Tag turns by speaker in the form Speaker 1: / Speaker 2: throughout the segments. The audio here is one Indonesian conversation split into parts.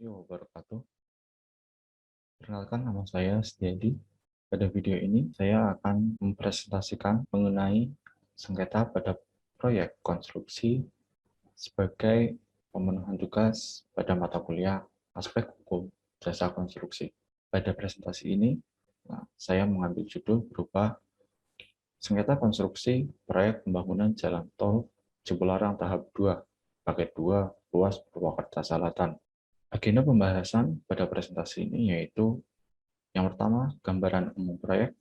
Speaker 1: warahmatullahi wabarakatuh. Perkenalkan, nama saya Setiadi. Pada video ini, saya akan mempresentasikan mengenai sengketa pada proyek konstruksi sebagai pemenuhan tugas pada mata kuliah aspek hukum jasa konstruksi. Pada presentasi ini, saya mengambil judul berupa sengketa konstruksi proyek pembangunan jalan tol Cipularang tahap 2, paket 2, ruas Purwakarta Selatan. Agenda pembahasan pada presentasi ini yaitu yang pertama, gambaran umum proyek,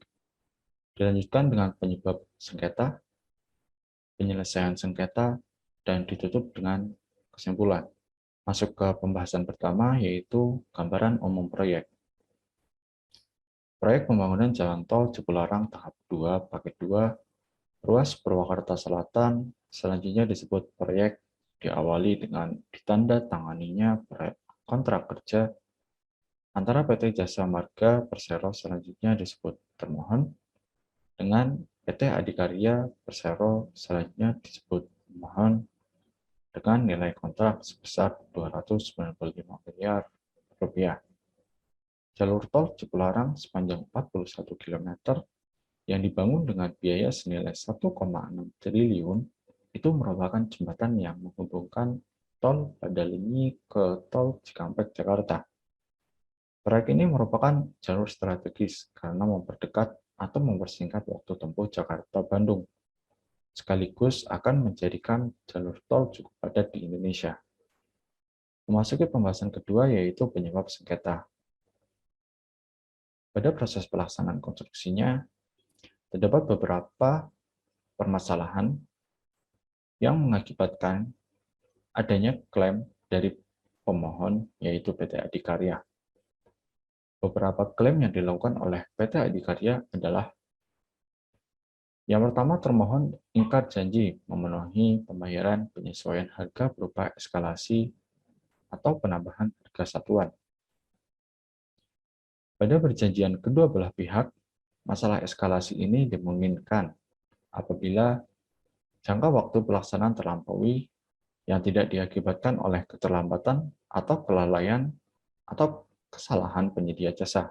Speaker 1: dilanjutkan dengan penyebab sengketa, penyelesaian sengketa, dan ditutup dengan kesimpulan. Masuk ke pembahasan pertama yaitu gambaran umum proyek. Proyek pembangunan jalan tol Cipularang tahap 2, paket 2, ruas Purwakarta Selatan, selanjutnya disebut proyek, diawali dengan ditandatanganinya kontrak kerja antara PT Jasa Marga Persero, selanjutnya disebut termohon, dengan PT Adikarya Persero, selanjutnya disebut pemohon, dengan nilai kontrak sebesar 295 miliar rupiah. Jalur tol Cipularang sepanjang 41 km yang dibangun dengan biaya senilai 1,6 triliun itu merupakan jembatan yang menghubungkan tol Padalenyi ke tol Cikampek, Jakarta. Proyek ini merupakan jalur strategis karena memperdekat atau mempersingkat waktu tempuh Jakarta-Bandung, sekaligus akan menjadikan jalur tol cukup padat di Indonesia. Memasuki pembahasan kedua yaitu penyebab sengketa. Pada proses pelaksanaan konstruksinya, terdapat beberapa permasalahan yang mengakibatkan adanya klaim dari pemohon yaitu PT Adikarya. Beberapa klaim yang dilakukan oleh PT Adikarya adalah: yang pertama, termohon ingkar janji memenuhi pembayaran penyesuaian harga berupa eskalasi atau penambahan harga satuan. Pada perjanjian kedua belah pihak, masalah eskalasi ini dimungkinkan apabila jangka waktu pelaksanaan terlampaui yang tidak diakibatkan oleh keterlambatan atau kelalaian atau kesalahan penyedia jasa.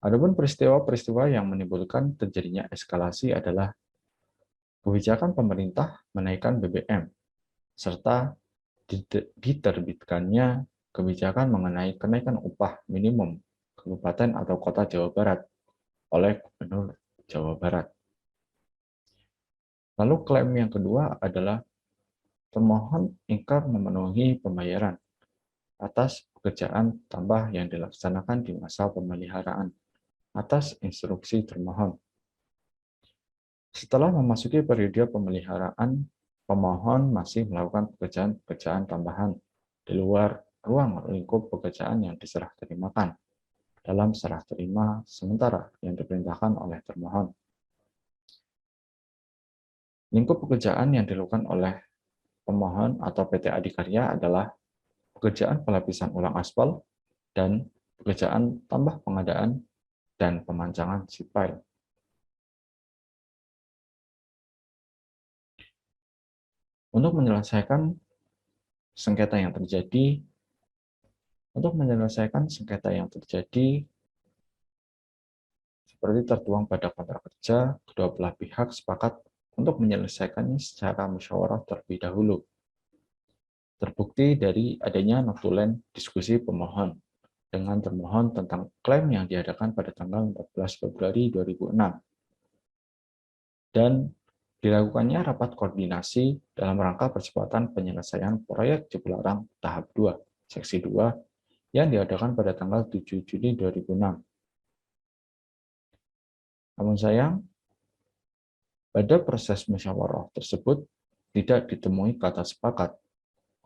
Speaker 1: Adapun peristiwa-peristiwa yang menimbulkan terjadinya eskalasi adalah kebijakan pemerintah menaikkan BBM, serta diterbitkannya kebijakan mengenai kenaikan upah minimum kabupaten atau kota Jawa Barat oleh Gubernur Jawa Barat. Lalu klaim yang kedua adalah termohon ingkar memenuhi pembayaran atas pekerjaan tambah yang dilaksanakan di masa pemeliharaan atas instruksi termohon. Setelah memasuki periode pemeliharaan, pemohon masih melakukan pekerjaan-pekerjaan tambahan di luar ruang lingkup pekerjaan yang diserah terimakan dalam serah terima sementara yang diperintahkan oleh termohon. Lingkup pekerjaan yang dilakukan oleh pemohon atau PT Adikarya adalah pekerjaan pelapisan ulang aspal dan pekerjaan tambah pengadaan dan pemancangan sipil. Untuk menyelesaikan sengketa yang terjadi, seperti tertuang pada kontrak kerja, kedua belah pihak sepakat untuk menyelesaikannya secara musyawarah terlebih dahulu. Terbukti dari adanya notulen diskusi pemohon dengan termohon tentang klaim yang diadakan pada tanggal 14 Februari 2006. Dan dilakukannya rapat koordinasi dalam rangka percepatan penyelesaian proyek Cipularang tahap 2, seksi 2, yang diadakan pada tanggal 7 Juni 2006. Namun sayang, pada proses musyawarah tersebut tidak ditemui kata sepakat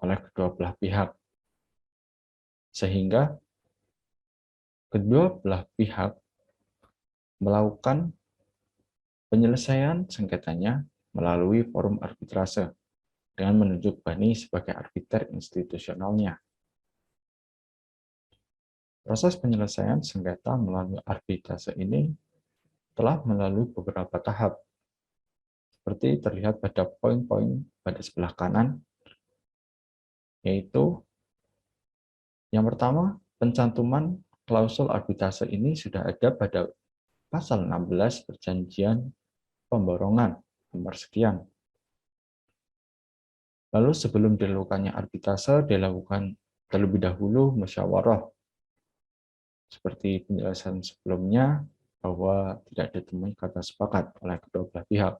Speaker 1: oleh kedua belah pihak, sehingga kedua belah pihak melakukan penyelesaian sengketanya melalui forum arbitrase dengan menunjuk Bani sebagai arbiter institusionalnya. Proses penyelesaian sengketa melalui arbitrase ini telah melalui beberapa tahap, seperti terlihat pada poin-poin pada sebelah kanan, yaitu Yang pertama, pencantuman klausul arbitrase ini sudah ada pada pasal 16 Perjanjian Pemborongan nomor sekian. Lalu sebelum dilakukannya arbitrase, dilakukan terlebih dahulu musyawarah. Seperti penjelasan sebelumnya, bahwa tidak ditemui kata sepakat oleh kedua belah pihak.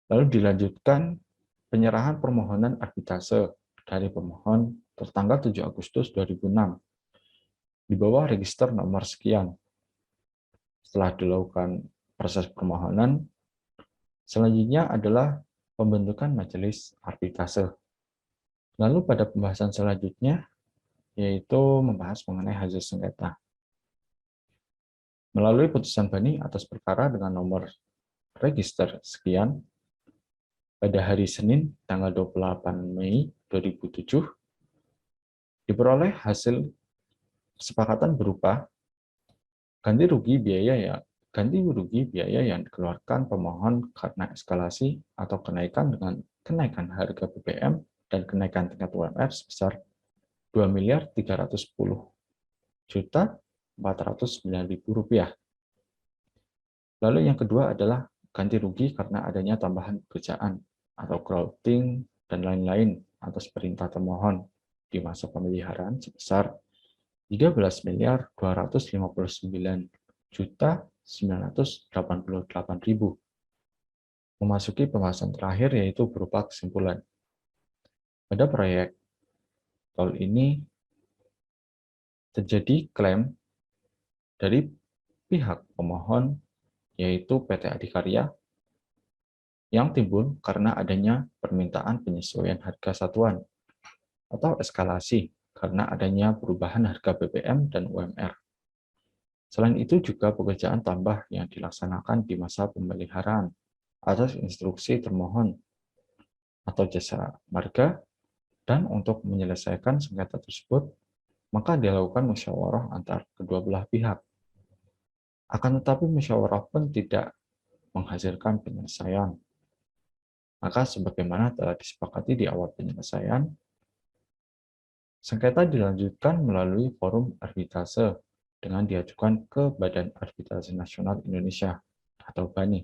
Speaker 1: Lalu dilanjutkan penyerahan permohonan arbitrase dari pemohon tertanggal 7 Agustus 2006 di bawah register nomor sekian. Setelah dilakukan proses permohonan, selanjutnya adalah pembentukan majelis arbitrase. Lalu pada pembahasan selanjutnya, yaitu membahas mengenai hasil sengketa. Melalui putusan banding atas perkara dengan nomor register sekian, pada hari Senin, tanggal 28 Mei 2007, diperoleh hasil kesepakatan berupa ganti rugi biaya yang dikeluarkan pemohon karena eskalasi atau kenaikan dengan kenaikan harga BBM dan kenaikan tingkat UMR sebesar Rp2.310.409.000. Lalu yang kedua adalah ganti rugi karena adanya tambahan pekerjaan atau crowding dan lain-lain atas perintah termohon di masa pemeliharaan sebesar Rp13.259.988.000. Memasuki pembahasan terakhir yaitu berupa kesimpulan. Pada proyek tol ini terjadi klaim dari pihak pemohon yaitu PT Adikarya yang timbul karena adanya permintaan penyesuaian harga satuan atau eskalasi karena adanya perubahan harga BBM dan UMR. Selain itu juga pekerjaan tambah yang dilaksanakan di masa pemeliharaan atas instruksi termohon atau jasa marga, dan untuk menyelesaikan sengketa tersebut, maka dilakukan musyawarah antar kedua belah pihak. Akan tetapi musyawarah pun tidak menghasilkan penyelesaian. Maka sebagaimana telah disepakati di awal penyelesaian, sengketa dilanjutkan melalui forum arbitrase dengan diajukan ke Badan Arbitrase Nasional Indonesia atau BANI.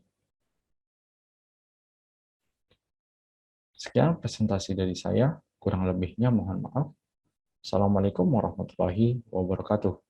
Speaker 1: Sekian presentasi dari saya, kurang lebihnya mohon maaf. Assalamualaikum warahmatullahi wabarakatuh.